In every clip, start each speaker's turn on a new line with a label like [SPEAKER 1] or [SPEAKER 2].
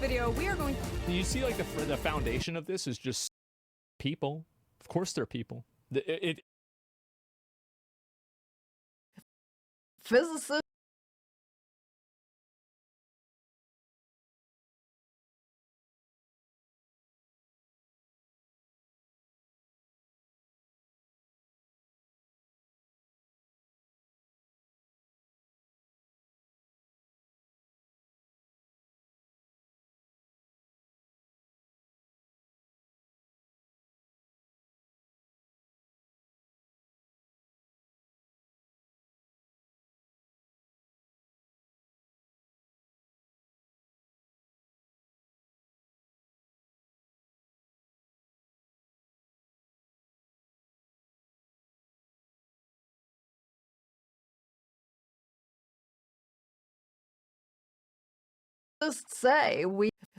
[SPEAKER 1] video, we are going...
[SPEAKER 2] You see, like, the foundation of this is just people. Of course they're people.
[SPEAKER 3] Physicists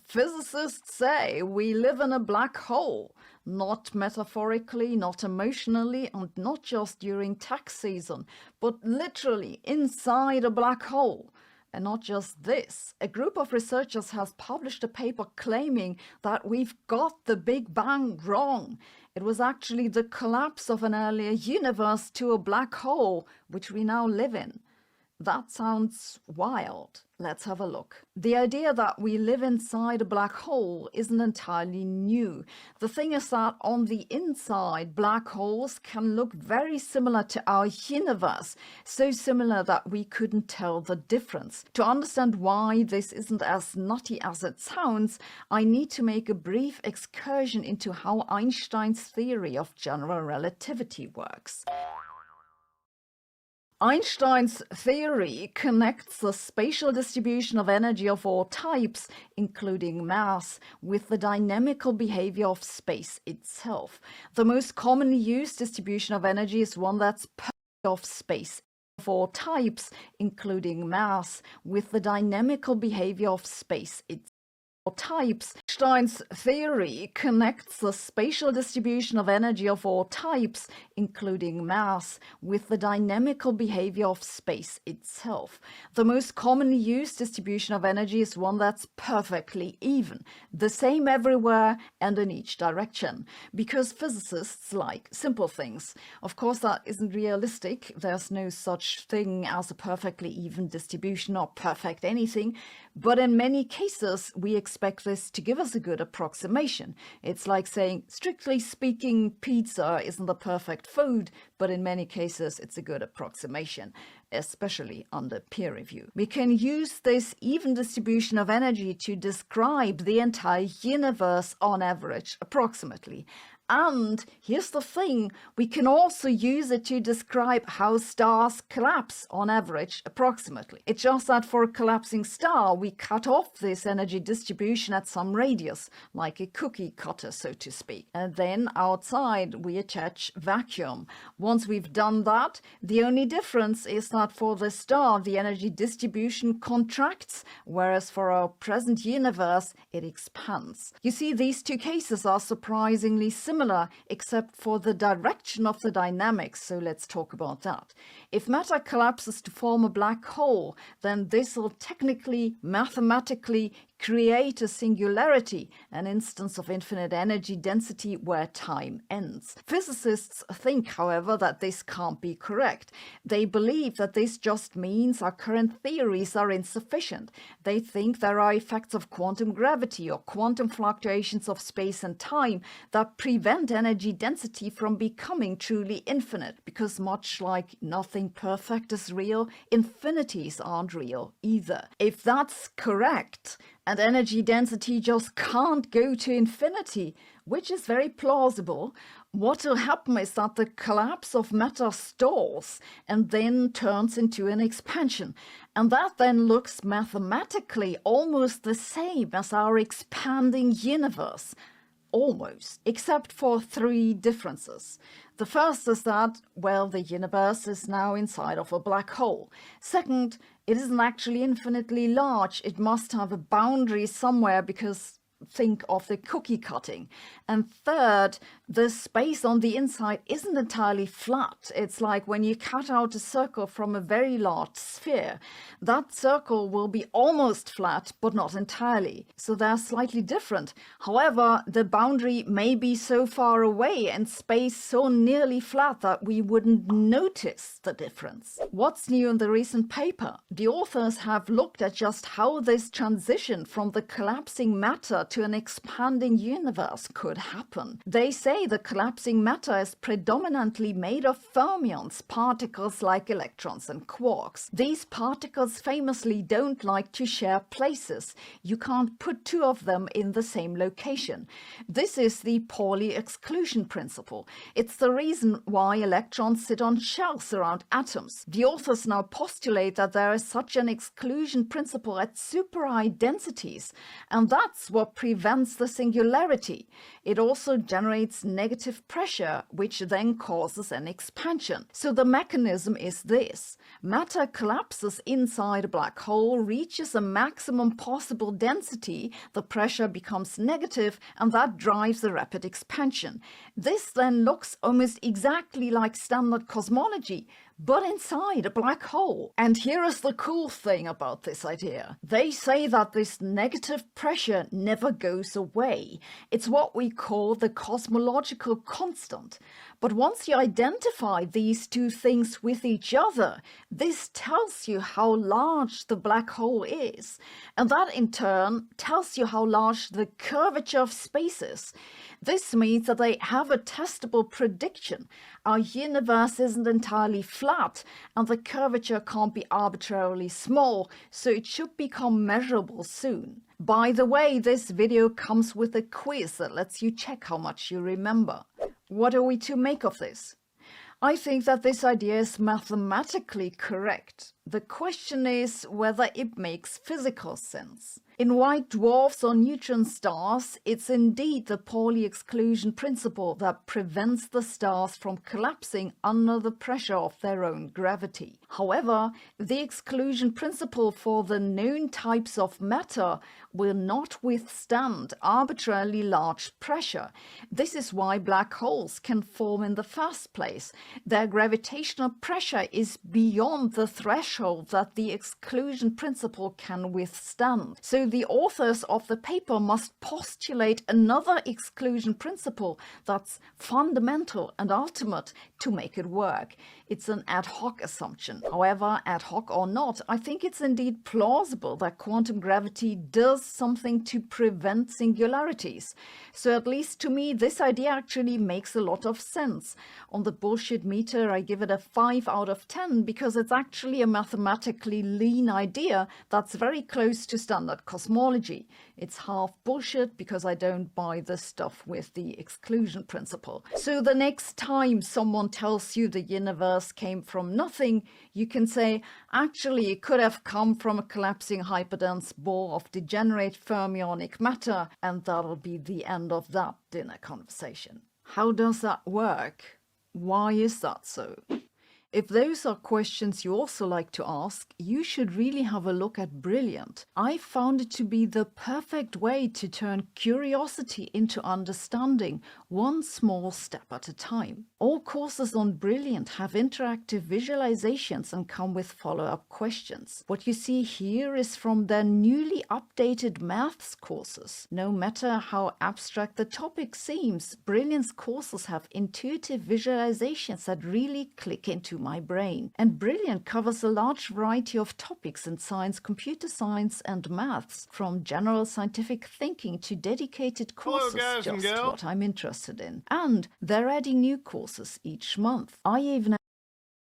[SPEAKER 3] physicists say we live in a black hole, not metaphorically, not emotionally, and not just during tax season, but literally inside a black hole. And not just this, a group of researchers has published a paper claiming that we've got the Big Bang wrong. It was actually the collapse of an earlier universe to a black hole, which we now live in. That sounds wild. Let's have a look. The idea that we live inside a black hole isn't entirely new. The thing is that on the inside, black holes can look very similar to our universe, so similar that we couldn't tell the difference. To understand why this isn't as nutty as it sounds, I need to make a brief excursion into how Einstein's theory of general relativity works. Einstein's theory connects the spatial distribution of energy of all types, including mass, with the dynamical behavior of space itself. The most commonly used distribution of energy is one that's of space of all types, including mass, with the dynamical behavior of space itself. Types. Einstein's theory connects the spatial distribution of energy of all types, including mass, with the dynamical behavior of space itself. The most commonly used distribution of energy is one that's perfectly even, the same everywhere and in each direction, because physicists like simple things. Of course, that isn't realistic. There's no such thing as a perfectly even distribution or perfect anything, but in many cases, we expect this to give us a good approximation. It's like saying, strictly speaking, pizza isn't the perfect food, but in many cases, it's a good approximation, especially under peer review. We can use this even distribution of energy to describe the entire universe on average, approximately. And here's the thing, we can also use it to describe how stars collapse on average, approximately. It's just that for a collapsing star, we cut off this energy distribution at some radius, like a cookie cutter, so to speak. And then outside, we attach vacuum. Once we've done that, the only difference is that for the star, the energy distribution contracts, whereas for our present universe, it expands. You see, these two cases are surprisingly similar, except for the direction of the dynamics, so let's talk about that. If matter collapses to form a black hole, then this will technically, mathematically, create a singularity, an instance of infinite energy density where time ends. Physicists think, however, that this can't be correct. They believe that this just means our current theories are insufficient. They think there are effects of quantum gravity or quantum fluctuations of space and time that prevent energy density from becoming truly infinite, because much like nothing perfect is real, infinities aren't real either. If that's correct, and energy density just can't go to infinity, which is very plausible, what will happen is that the collapse of matter stalls and then turns into an expansion. And that then looks mathematically almost the same as our expanding universe. Almost, except for three differences. The first is that, well, the universe is now inside of a black hole. Second, it isn't actually infinitely large. It must have a boundary somewhere because, think of the cookie cutting. And third, the space on the inside isn't entirely flat. It's like when you cut out a circle from a very large sphere. That circle will be almost flat, but not entirely. So they're slightly different. However, the boundary may be so far away and space so nearly flat that we wouldn't notice the difference. What's new in the recent paper? The authors have looked at just how this transition from the collapsing matter to an expanding universe could happen. They say the collapsing matter is predominantly made of fermions, particles like electrons and quarks. These particles famously don't like to share places. You can't put two of them in the same location. This is the Pauli exclusion principle. It's the reason why electrons sit on shells around atoms. The authors now postulate that there is such an exclusion principle at super high densities, and that's what prevents the singularity. It also generates negative pressure, which then causes an expansion. So the mechanism is this. Matter collapses inside a black hole, reaches a maximum possible density, the pressure becomes negative, and that drives a rapid expansion. This then looks almost exactly like standard cosmology, but inside a black hole. And here is the cool thing about this idea. They say that this negative pressure never goes away. It's what we call the cosmological constant. But once you identify these two things with each other, this tells you how large the black hole is. And that in turn tells you how large the curvature of space is. This means that they have a testable prediction. Our universe isn't entirely flat, and the curvature can't be arbitrarily small, so it should become measurable soon. By the way, this video comes with a quiz that lets you check how much you remember. What are we to make of this? I think that this idea is mathematically correct. The question is whether it makes physical sense. In white dwarfs or neutron stars, it's indeed the Pauli exclusion principle that prevents the stars from collapsing under the pressure of their own gravity. However, the exclusion principle for the known types of matter will not withstand arbitrarily large pressure. This is why black holes can form in the first place. Their gravitational pressure is beyond the threshold that the exclusion principle can withstand. So the authors of the paper must postulate another exclusion principle that's fundamental and ultimate to make it work. It's an ad hoc assumption. However, ad hoc or not, I think it's indeed plausible that quantum gravity does something to prevent singularities. So at least to me, this idea actually makes a lot of sense. On the bullshit meter, I give it a 5 out of 10 because it's actually a mathematically lean idea that's very close to standard cosmology. It's half bullshit because I don't buy the stuff with the exclusion principle. So the next time someone tells you the universe came from nothing, you can say, actually it could have come from a collapsing hyperdense ball of degenerate fermionic matter, and that'll be the end of that dinner conversation. How does that work? Why is that so? If those are questions you also like to ask, you should really have a look at Brilliant. I found it to be the perfect way to turn curiosity into understanding, one small step at a time. All courses on Brilliant have interactive visualizations and come with follow-up questions. What you see here is from their newly updated maths courses. No matter how abstract the topic seems, Brilliant's courses have intuitive visualizations that really click into my brain. And Brilliant covers a large variety of topics in science, computer science, and maths, from general scientific thinking to dedicated courses.
[SPEAKER 1] Hello, guys and
[SPEAKER 3] just
[SPEAKER 1] gals.
[SPEAKER 3] what I'm interested in. And they're adding new courses each month. I even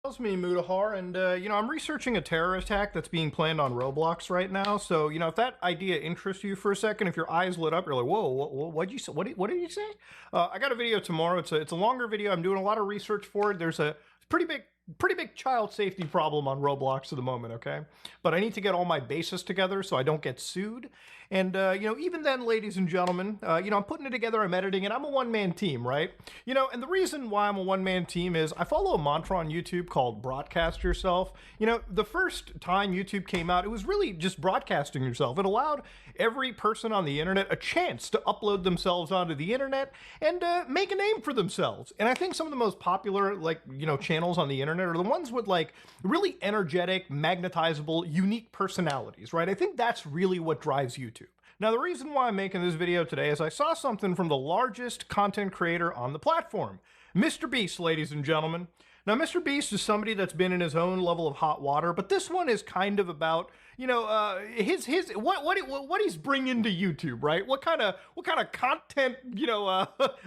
[SPEAKER 1] It's me, Mutahar, and I'm researching a terror attack that's being planned on Roblox right now. So, if that idea interests you for a second, if your eyes lit up, you're like, "Whoa, what'd you say? What did you say?" I got a video tomorrow. It's a longer video. I'm doing a lot of research for it. There's a pretty big child safety problem on Roblox at the moment, okay? But I need to get all my bases together so I don't get sued. And, even then, ladies and gentlemen, I'm putting it together, I'm editing it, I'm a one-man team, right? And the reason why I'm a one-man team is I follow a mantra on YouTube called broadcast yourself. The first time YouTube came out, it was really just broadcasting yourself. It allowed every person on the internet a chance to upload themselves onto the internet and make a name for themselves. And I think some of the most popular, like, channels on the internet are the ones with like really energetic, magnetizable, unique personalities, right? I think that's really what drives YouTube. Now, the reason why I'm making this video today is I saw something from the largest content creator on the platform, Mr. Beast, ladies and gentlemen. Now, Mr. Beast is somebody that's been in his own level of hot water, but this one is kind of about, what he's bringing to YouTube, right? What kind of content,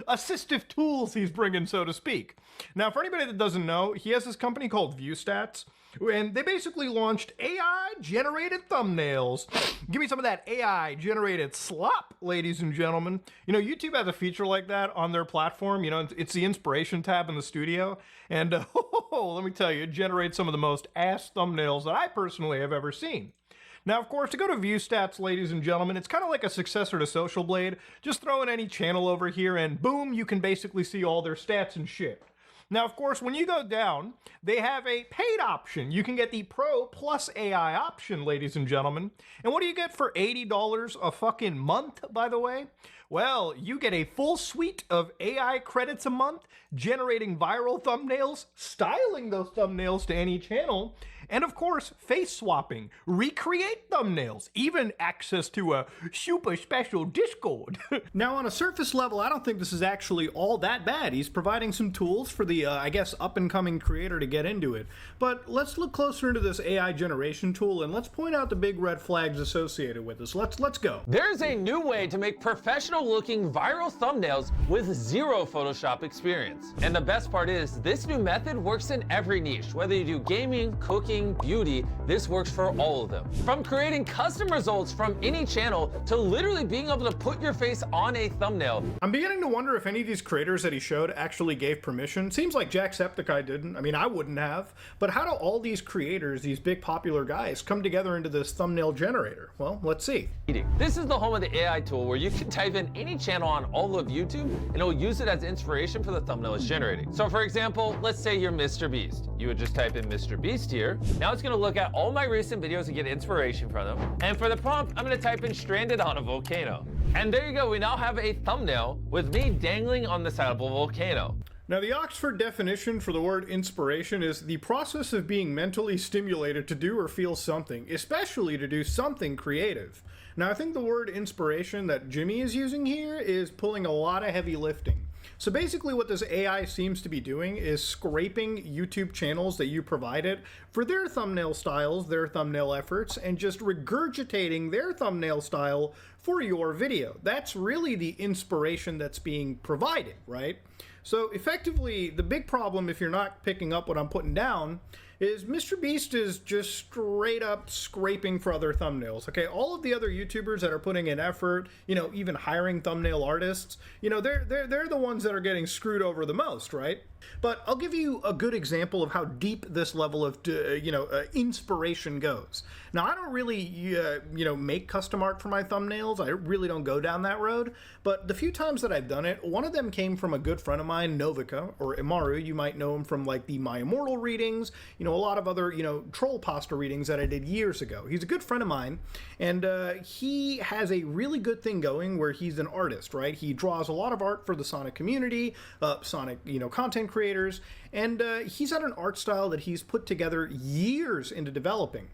[SPEAKER 1] assistive tools he's bringing, so to speak. Now, for anybody that doesn't know, he has this company called ViewStats, and they basically launched AI-generated thumbnails. Give me some of that AI-generated slop, ladies and gentlemen. YouTube has a feature like that on their platform. It's the inspiration tab in the studio. And let me tell you, it generates some of the most ass thumbnails that I personally have ever seen. Now, of course, to go to ViewStats, ladies and gentlemen, it's kind of like a successor to Social Blade. Just throw in any channel over here and boom, you can basically see all their stats and shit. Now, of course, when you go down, they have a paid option. You can get the Pro plus AI option, ladies and gentlemen. And what do you get for $80 a fucking month, by the way? Well, you get a full suite of AI credits a month, generating viral thumbnails, styling those thumbnails to any channel, and of course, face swapping, recreate thumbnails, even access to a super special Discord. Now, on a surface level, I don't think this is actually all that bad. He's providing some tools for the, up-and-coming creator to get into it. But let's look closer into this AI generation tool, and let's point out the big red flags associated with this. Let's go.
[SPEAKER 4] There's a new way to make professional-looking viral thumbnails with zero Photoshop experience. And the best part is, this new method works in every niche. Whether you do gaming, cooking, beauty, this works for all of them. From creating custom results from any channel to literally being able to put your face on a thumbnail.
[SPEAKER 1] I'm beginning to wonder if any of these creators that he showed actually gave permission. Seems like Jacksepticeye didn't. I mean, I wouldn't have. But how do all these creators, these big popular guys, come together into this thumbnail generator? Well, let's see.
[SPEAKER 4] This is the home of the AI tool where you can type in any channel on all of YouTube and it'll use it as inspiration for the thumbnail it's generating. So for example, let's say you're Mr. Beast. You would just type in Mr. Beast here. Now it's gonna look at all my recent videos and get inspiration from them. And for the prompt, I'm gonna type in stranded on a volcano. And there you go, we now have a thumbnail with me dangling on the side of a volcano.
[SPEAKER 1] Now, the Oxford definition for the word inspiration is the process of being mentally stimulated to do or feel something, especially to do something creative. Now, I think the word inspiration that Jimmy is using here is pulling a lot of heavy lifting. So basically what this AI seems to be doing is scraping YouTube channels that you provide it for their thumbnail styles, their thumbnail efforts, and just regurgitating their thumbnail style for your video. That's really the inspiration that's being provided, right? So effectively, the big problem, if you're not picking up what I'm putting down, is Mr. Beast is just straight up scraping for other thumbnails, okay? All of the other YouTubers that are putting in effort, even hiring thumbnail artists, they're the ones that are getting screwed over the most, right? But I'll give you a good example of how deep this level of, inspiration goes. Now, I don't really, make custom art for my thumbnails. I really don't go down that road. But the few times that I've done it, one of them came from a good friend of mine, Novika, or Imaru. You might know him from, like, the My Immortal readings, a lot of other, troll pasta readings that I did years ago. He's a good friend of mine, and he has a really good thing going where he's an artist, right? He draws a lot of art for the Sonic community, Sonic, content creators, and he's had an art style that he's put together years into developing.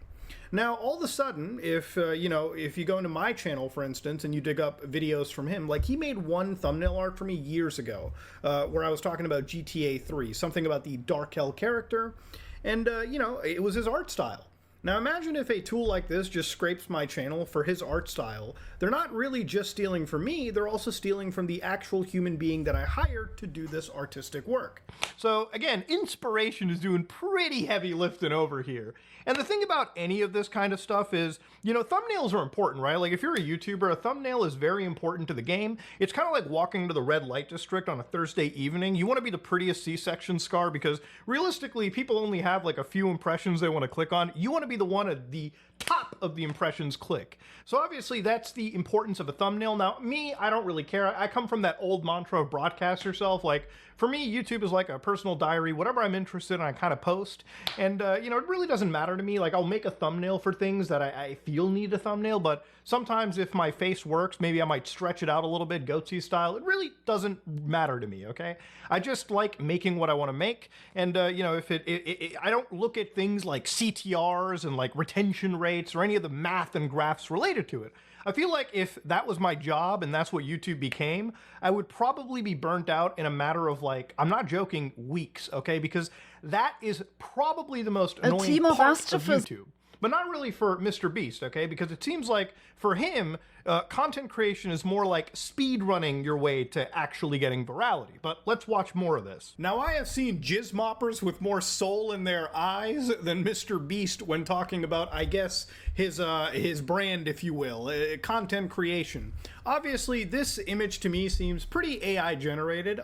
[SPEAKER 1] Now, all of a sudden, if you go into my channel, for instance, and you dig up videos from him, like he made one thumbnail art for me years ago, where I was talking about GTA 3, something about the Dark Hell character, and, it was his art style. Now imagine if a tool like this just scrapes my channel for his art style. They're not really just stealing from me, they're also stealing from the actual human being that I hired to do this artistic work. So again, inspiration is doing pretty heavy lifting over here. And the thing about any of this kind of stuff is, thumbnails are important, right? Like if you're a YouTuber, a thumbnail is very important to the game. It's kind of like walking to the red light district on a Thursday evening. You want to be the prettiest C-section scar because realistically, people only have like a few impressions they want to click on. You want to be the one at the top of the impressions click. So obviously that's the importance of a thumbnail. Now, me, I don't really care. I come from that old mantra of broadcast yourself. Like, for me, YouTube is like a personal diary. Whatever I'm interested in, I kind of post. And, you know, it really doesn't matter to me. Like, I'll make a thumbnail for things that I feel need a thumbnail, but sometimes if my face works, maybe I might stretch it out a little bit, goatee style. It really doesn't matter to me, okay? I just like making what I want to make. And, you know, if I don't look at things like CTRs and like retention rates or any of the math and graphs related to it. I feel like if that was my job and that's what YouTube became, I would probably be burnt out in a matter of like, I'm not joking, weeks, okay? Because that is probably the most annoying
[SPEAKER 3] team of
[SPEAKER 1] part of
[SPEAKER 3] astrophys-
[SPEAKER 1] YouTube. But not really for Mr. Beast, okay? Because it seems like for him, content creation is more like speed running your way to actually getting virality. But let's watch more of this. Now, I have seen jizz moppers with more soul in their eyes than Mr. Beast when talking about, I guess, his brand, if you will, content creation. Obviously, this image to me seems pretty AI generated.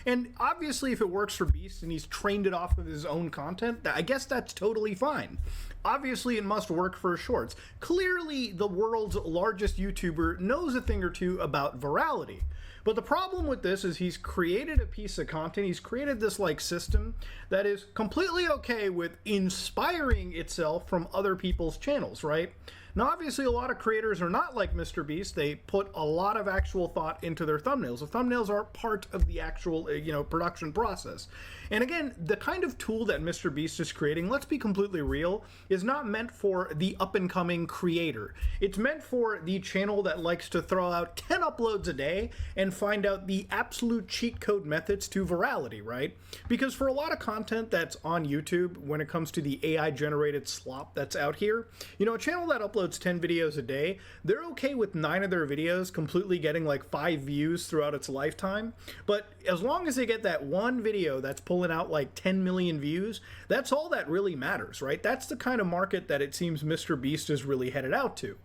[SPEAKER 1] And obviously, if it works for Beast and he's trained it off of his own content, I guess that's totally fine. Obviously, it must work for shorts. Clearly, the world's largest YouTuber knows a thing or two about virality. But the problem with this is he's created a piece of content, he's created this like system that is completely okay with inspiring itself from other people's channels, right? Now, obviously, a lot of creators are not like Mr. Beast. They put a lot of actual thought into their thumbnails. The thumbnails are part of the actual, production process. And again, the kind of tool that Mr. Beast is creating, let's be completely real, is not meant for the up-and-coming creator. It's meant for the channel that likes to throw out 10 uploads a day and find out the absolute cheat code methods to virality, right? Because for a lot of content that's on YouTube, when it comes to the AI-generated slop that's out here, a channel that uploads 10 videos a day, they're okay with 9 of their videos completely getting like 5 views throughout its lifetime. But as long as they get that one video that's pulling out like 10 million views, that's all that really matters, right? That's the kind of market that it seems Mr. Beast is really headed out to.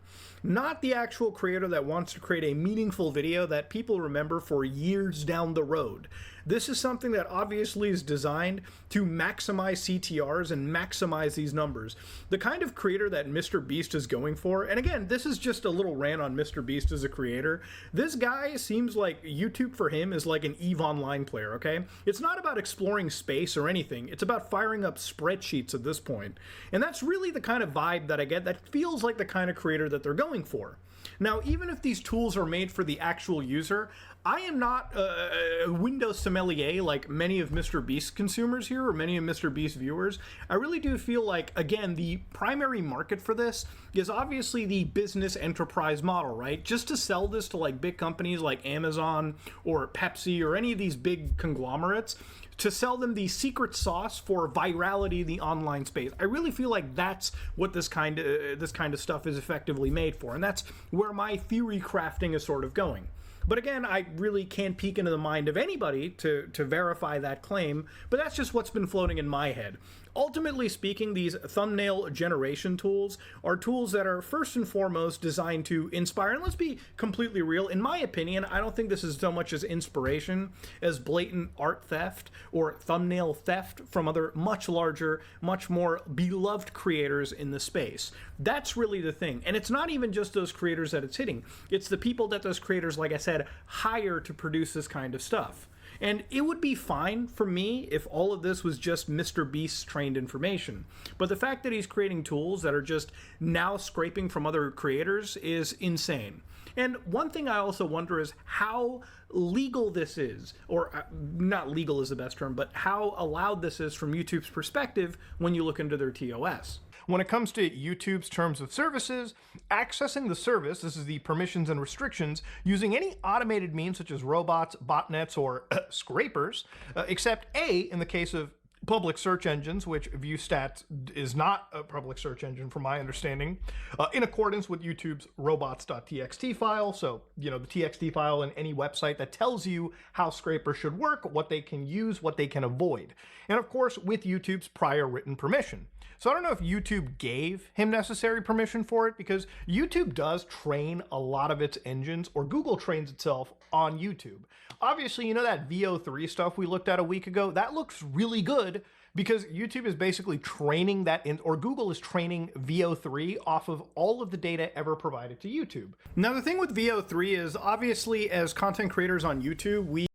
[SPEAKER 1] Not the actual creator that wants to create a meaningful video that people remember for years down the road. This is something that obviously is designed to maximize CTRs and maximize these numbers. The kind of creator that Mr. Beast is going for, and again, this is just a little rant on Mr. Beast as a creator. This guy seems like YouTube for him is like an EVE Online player, okay? It's not about exploring space or anything. It's about firing up spreadsheets at this point. And that's really the kind of vibe that I get that feels like the kind of creator that they're going for. Now, even if these tools are made for the actual user, I am not a Windows sommelier like many of Mr. Beast's consumers here or many of Mr. Beast's viewers. I really do feel like, again, the primary market for this is obviously the business enterprise model, right? Just to sell this to like big companies like Amazon or Pepsi or any of these big conglomerates, to sell them the secret sauce for virality in the online space. I really feel like that's what this kind of stuff is effectively made for, and that's where my theory crafting is sort of going. But again, I really can't peek into the mind of anybody to verify that claim, but that's just what's been floating in my head. Ultimately speaking, these thumbnail generation tools are tools that are first and foremost designed to inspire. And let's be completely real. In my opinion, I don't think this is so much as inspiration as blatant art theft or thumbnail theft from other much larger, much more beloved creators in the space. That's really the thing. And it's not even just those creators that it's hitting. It's the people that those creators, like I said, hire to produce this kind of stuff. And it would be fine for me if all of this was just Mr. Beast's trained information. But the fact that he's creating tools that are just now scraping from other creators is insane. And one thing I also wonder is how legal this is, or not legal is the best term, but how allowed this is from YouTube's perspective when you look into their TOS. When it comes to YouTube's terms of services, accessing the service, this is the permissions and restrictions, using any automated means such as robots, botnets, or scrapers, except A, in the case of public search engines, which ViewStats is not a public search engine from my understanding, in accordance with YouTube's robots.txt file. So, the TXT file in any website that tells you how scrapers should work, what they can use, what they can avoid. And of course, with YouTube's prior written permission. So I don't know if YouTube gave him necessary permission for it, because YouTube does train a lot of its engines, or Google trains itself on YouTube. Obviously, that VO3 stuff we looked at a week ago, that looks really good because YouTube is basically training that in, or Google is training VO3 off of all of the data ever provided to YouTube. Now, the thing with VO3 is obviously as content creators on YouTube, we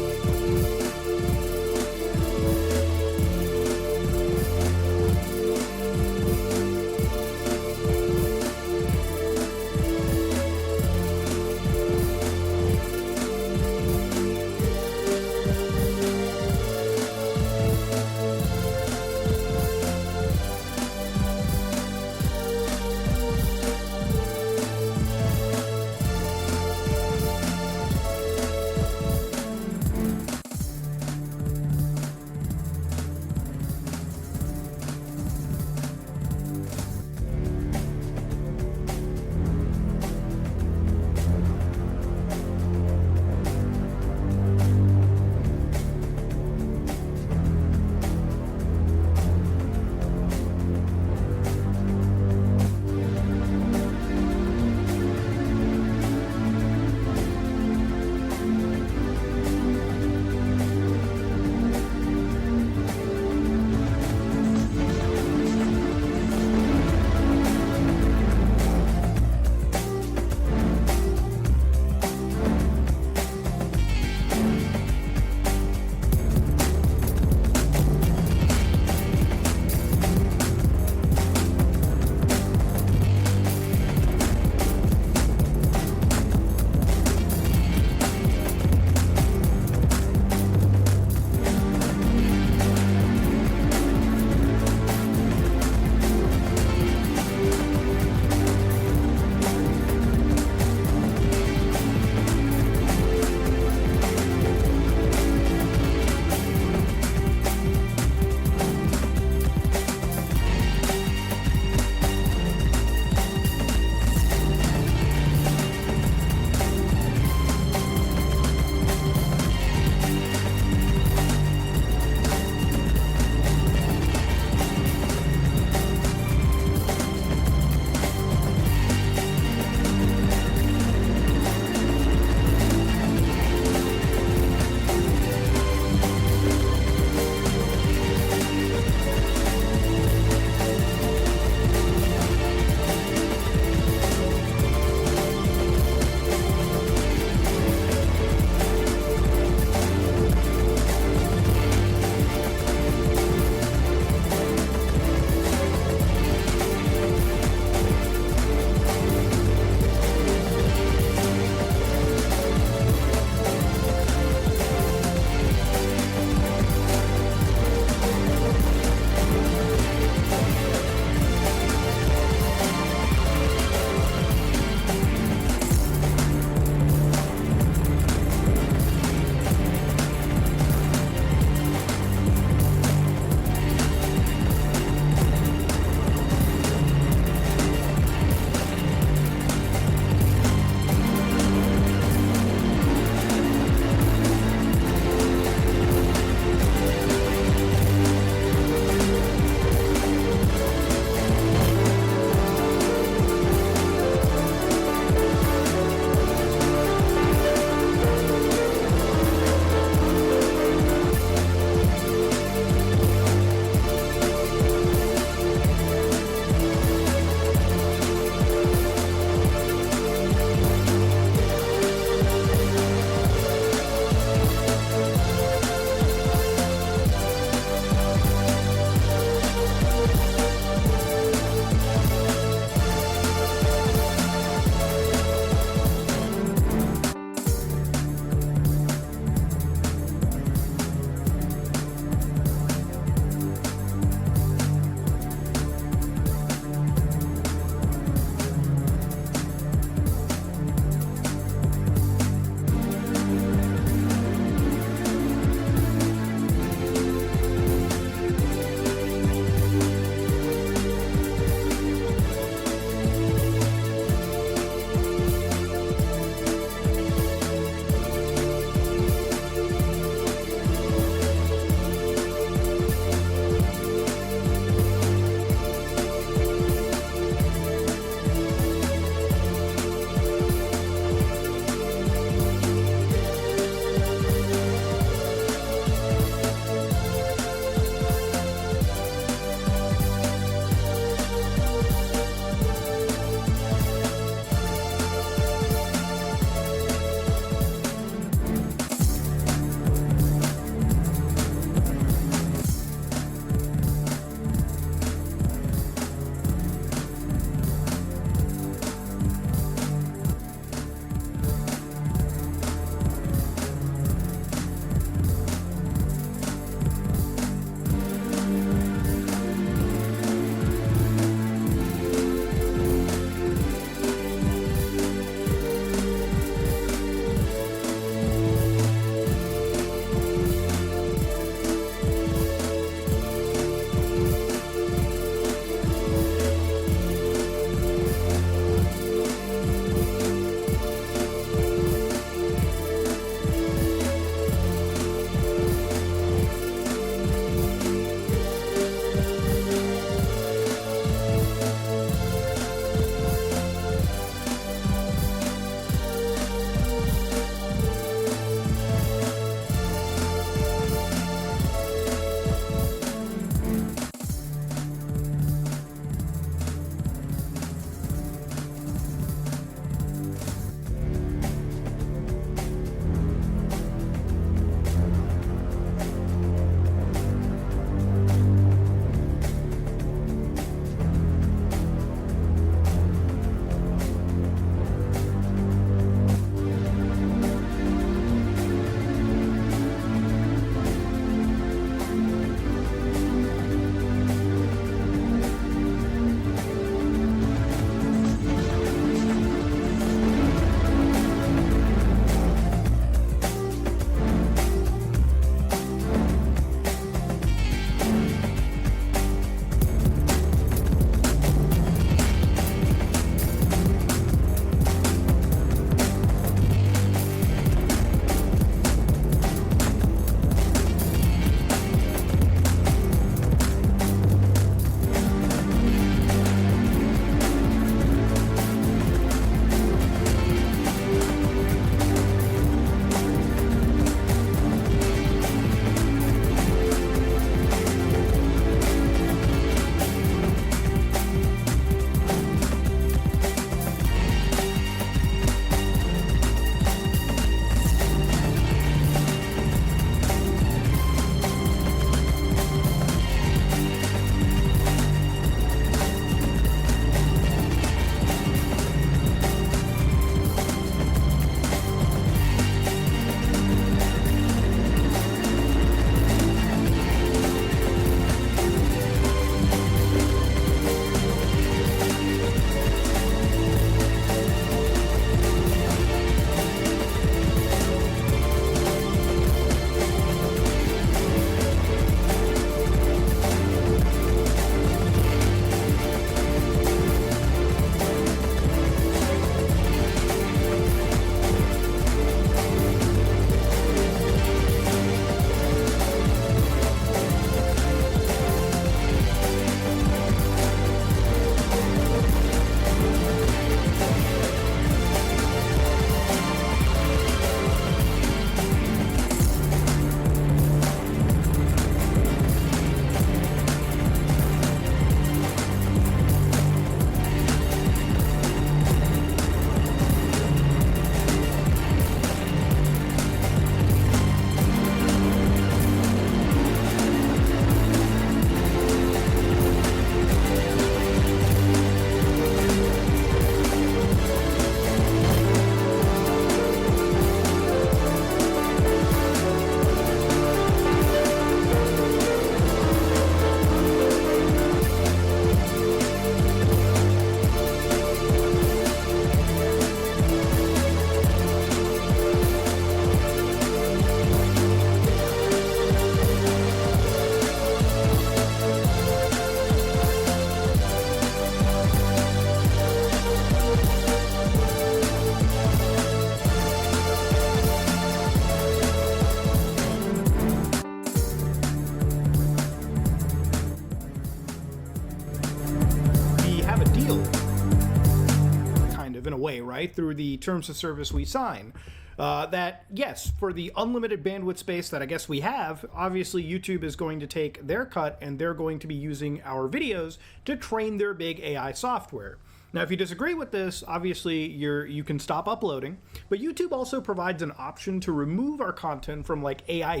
[SPEAKER 1] a way, right, through the terms of service we sign. That, yes, for the unlimited bandwidth space that I guess we have, obviously YouTube is going to take their cut and they're going to be using our videos to train their big AI software. Now, if you disagree with this, obviously you can stop uploading, but YouTube also provides an option to remove our content from like AI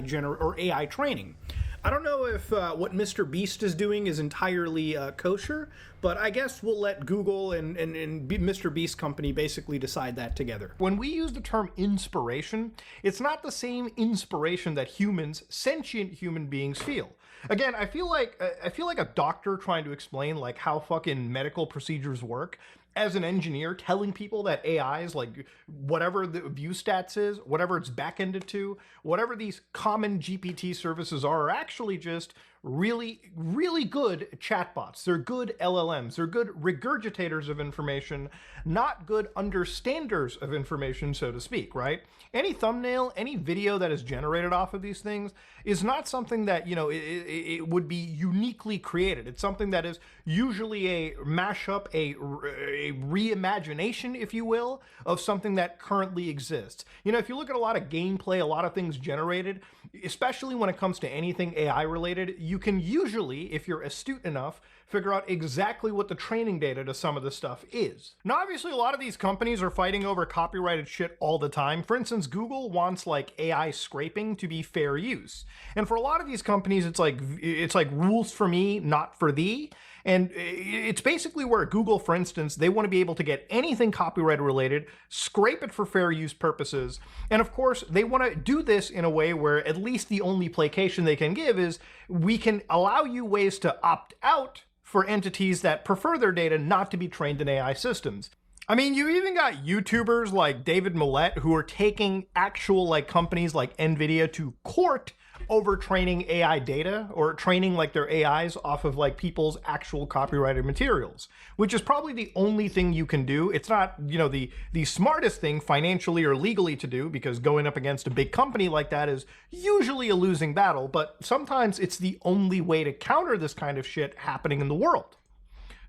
[SPEAKER 1] training. I don't know if what Mr. Beast is doing is entirely kosher, but I guess we'll let Google and Mr. Beast company basically decide that together. When we use the term inspiration, it's not the same inspiration that humans, sentient human beings, feel. Again, I feel like a doctor trying to explain like how fucking medical procedures work as an engineer, telling people that AIs, like whatever the view stats is, whatever it's backended to, whatever these common GPT services are actually just really, really good chatbots. They're good LLMs. They're good regurgitators of information, not good understanders of information, so to speak, right? Any thumbnail, any video that is generated off of these things is not something that, you know, it would be uniquely created. It's something that is usually a mashup, a reimagination, if you will, of something that currently exists. You know, if you look at a lot of gameplay, a lot of things generated, especially when it comes to anything AI related, you can usually, if you're astute enough, figure out exactly what the training data to some of this stuff is. Now, obviously, a lot of these companies are fighting over copyrighted shit all the time. For instance, Google wants like AI scraping to be fair use. And for a lot of these companies, it's like rules for me, not for thee. And it's basically where Google, for instance, they want to be able to get anything copyright related, scrape it for fair use purposes. And of course, they want to do this in a way where at least the only placation they can give is we can allow you ways to opt out for entities that prefer their data not to be trained in AI systems. I mean, you even got YouTubers like David Millett who are taking actual like companies like NVIDIA to court over training AI data or training like their AIs off of like people's actual copyrighted materials, which is probably the only thing you can do. It's not, you know, the smartest thing financially or legally to do, because going up against a big company like that is usually a losing battle, but sometimes it's the only way to counter this kind of shit happening in the world.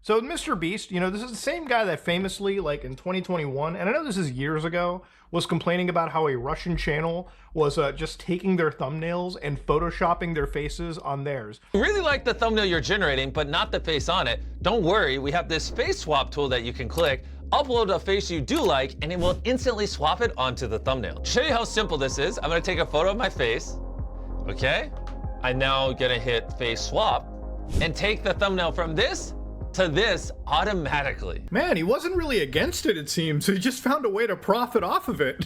[SPEAKER 1] So Mr. Beast, you know, this is the same guy that famously, like in 2021, and I know this is years ago, was complaining about how a Russian channel was just taking their thumbnails and photoshopping their faces on theirs.
[SPEAKER 4] Really like the thumbnail you're generating, but not the face on it. Don't worry, we have this face swap tool that you can click, upload a face you do like, and it will instantly swap it onto the thumbnail. To show you how simple this is, I'm gonna take a photo of my face, okay? I'm now gonna hit face swap and take the thumbnail from this to this automatically.
[SPEAKER 1] Man, he wasn't really against it, it seems. He just found a way to profit off of it.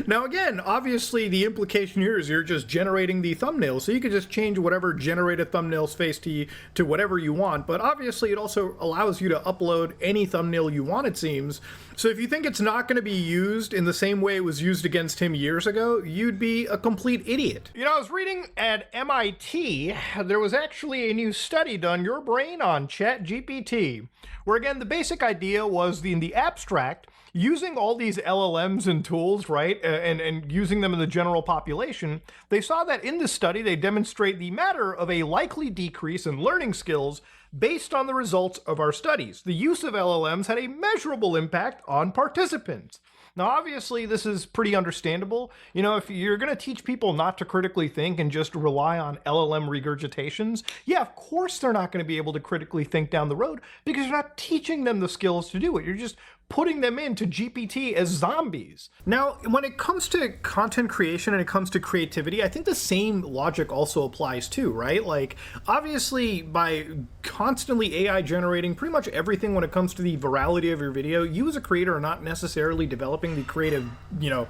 [SPEAKER 1] Now again, obviously the implication here is you're just generating the thumbnail, so you can just change whatever generated thumbnail's face to whatever you want, but obviously it also allows you to upload any thumbnail you want, it seems. So if you think it's not going to be used in the same way it was used against him years ago, you'd be a complete idiot. You know, I was reading at MIT, there was actually a new study done, Your Brain on ChatGPT, where again, the basic idea was in the abstract, using all these LLMs and tools, right, and using them in the general population, they saw that in this study, they demonstrate the matter of a likely decrease in learning skills based on the results of our studies. The use of LLMs had a measurable impact on participants. Now, obviously, this is pretty understandable. You know, if you're going to teach people not to critically think and just rely on LLM regurgitations, yeah, of course they're not going to be able to critically think down the road because you're not teaching them the skills to do it. You're just putting them into GPT as zombies. Now, when it comes to content creation and it comes to creativity, I think the same logic also applies too, right? Like, obviously, by constantly AI generating pretty much everything when it comes to the virality of your video, you as a creator are not necessarily developing the creative, you know,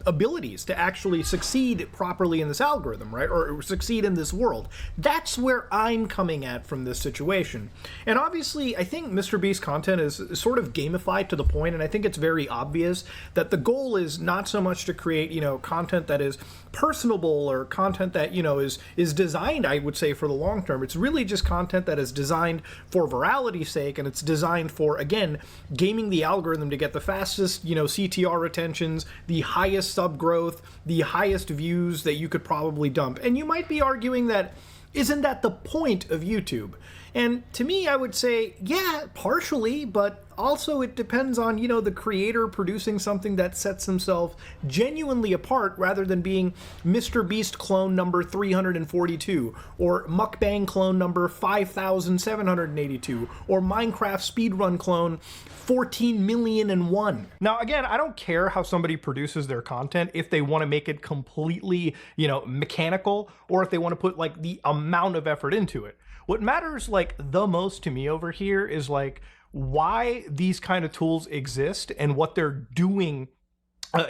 [SPEAKER 1] abilities to actually succeed properly in this algorithm, right? Or succeed in this world. That's where I'm coming at from this situation. And obviously, I think Mr. Beast's content is sort of gamified to the point, and I think it's very obvious that the goal is not so much to create, you know, content that is personable or content that, you know, is designed, I would say, for the long term. It's really just content that is designed for virality's sake, and it's designed for, again, gaming the algorithm to get the fastest, you know, CTR retentions, the highest sub growth, the highest views that you could probably dump. And you might be arguing that, isn't that the point of YouTube? And to me, I would say, yeah, partially, but also it depends on, you know, the creator producing something that sets himself genuinely apart rather than being Mr. Beast clone number 342 or mukbang clone number 5782 or Minecraft speedrun clone 14,000,001. Now, again, I don't care how somebody produces their content if they want to make it completely, you know, mechanical, or if they want to put like the amount of effort into it. What matters like the most to me over here is like why these kind of tools exist and what they're doing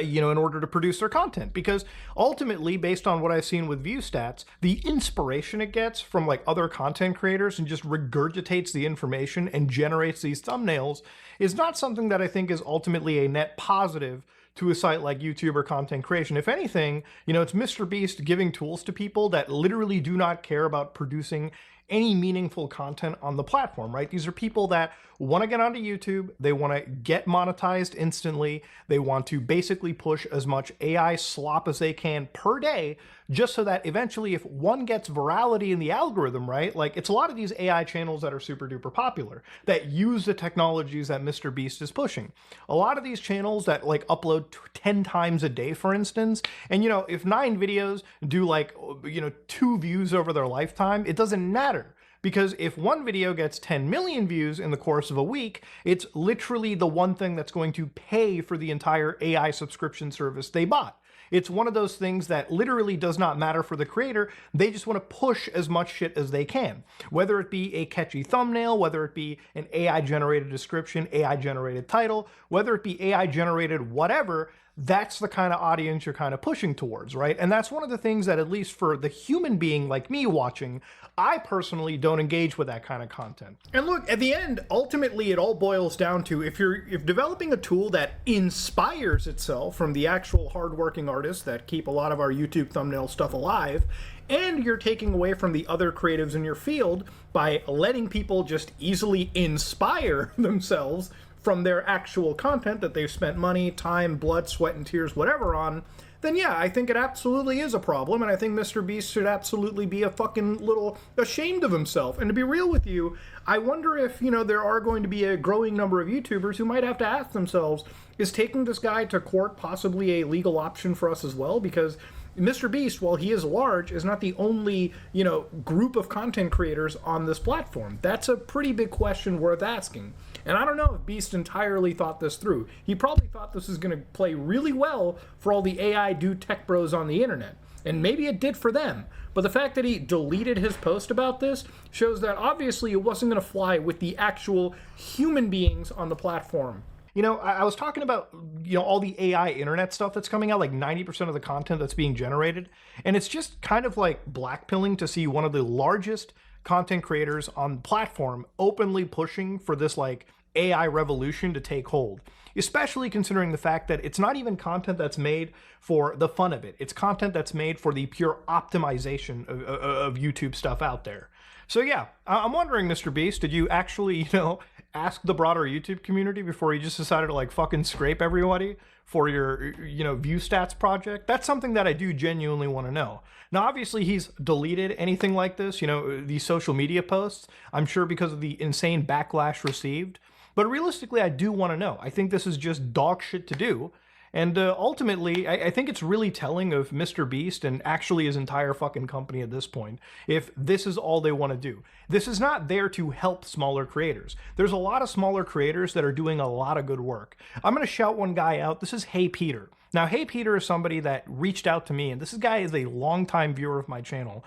[SPEAKER 1] you know, in order to produce their content. Because ultimately, based on what I've seen with view stats, the inspiration it gets from like other content creators and just regurgitates the information and generates these thumbnails is not something that I think is ultimately a net positive to a site like YouTube or content creation. If anything, you know, it's Mr. Beast giving tools to people that literally do not care about producing any meaningful content on the platform, right? These are people that want to get onto YouTube, they want to get monetized instantly, they want to basically push as much AI slop as they can per day, just so that eventually if one gets virality in the algorithm, right? Like it's a lot of these AI channels that are super duper popular that use the technologies that Mr. Beast is pushing. A lot of these channels that like upload 10 times a day, for instance, and you know, if 9 videos do like, you know, 2 views over their lifetime, it doesn't matter. Because if one video gets 10 million views in the course of a week, it's literally the one thing that's going to pay for the entire AI subscription service they bought. It's one of those things that literally does not matter for the creator. They just want to push as much shit as they can. Whether it be a catchy thumbnail, whether it be an AI-generated description, AI-generated title, whether it be AI-generated whatever, that's the kind of audience you're kind of pushing towards, right? And that's one of the things that, at least for the human being like me watching, I personally don't engage with that kind of content. And look, at the end, ultimately it all boils down to if developing a tool that inspires itself from the actual hardworking artists that keep a lot of our YouTube thumbnail stuff alive, and you're taking away from the other creatives in your field by letting people just easily inspire themselves from their actual content that they've spent money, time, blood, sweat, and tears, whatever on, then yeah, I think it absolutely is a problem, and I think Mr. Beast should absolutely be a fucking little ashamed of himself. And to be real with you, I wonder if, you know, there are going to be a growing number of YouTubers who might have to ask themselves, is taking this guy to court possibly a legal option for us as well? Because Mr. Beast, while he is large, is not the only, you know, group of content creators on this platform. That's a pretty big question worth asking. And I don't know if Beast entirely thought this through. He probably thought this was going to play really well for all the AI dude tech bros on the internet. And maybe it did for them. But the fact that he deleted his post about this shows that obviously it wasn't going to fly with the actual human beings on the platform. You know, I was talking about, you know, all the AI internet stuff that's coming out, like 90% of the content that's being generated. And it's just kind of like blackpilling to see one of the largest content creators on the platform openly pushing for this like AI revolution to take hold, especially considering the fact that it's not even content that's made for the fun of it. It's content that's made for the pure optimization of YouTube stuff out there. So yeah, I'm wondering, Mr. Beast, did you actually, you know, ask the broader YouTube community before you just decided to like fucking scrape everybody for your, you know, view stats project? That's something that I do genuinely want to know. Now, obviously, he's deleted anything like this, you know, these social media posts, I'm sure because of the insane backlash received. But realistically, I do want to know. I think this is just dog shit to do. And ultimately, I think it's really telling of Mr. Beast and actually his entire fucking company at this point, if this is all they want to do. This is not there to help smaller creators. There's a lot of smaller creators that are doing a lot of good work. I'm going to shout one guy out. This is Hey Peter. Now, Hey Peter is somebody that reached out to me, and this guy is a longtime viewer of my channel,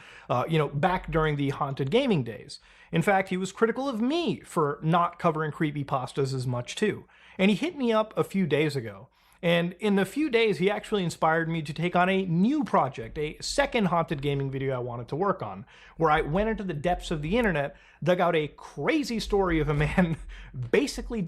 [SPEAKER 1] you know, back during the Haunted Gaming days. In fact, he was critical of me for not covering creepypastas as much too. And he hit me up a few days ago. And in a few days, he actually inspired me to take on a new project, a second Haunted Gaming video I wanted to work on, where I went into the depths of the internet, dug out a crazy story of a man basically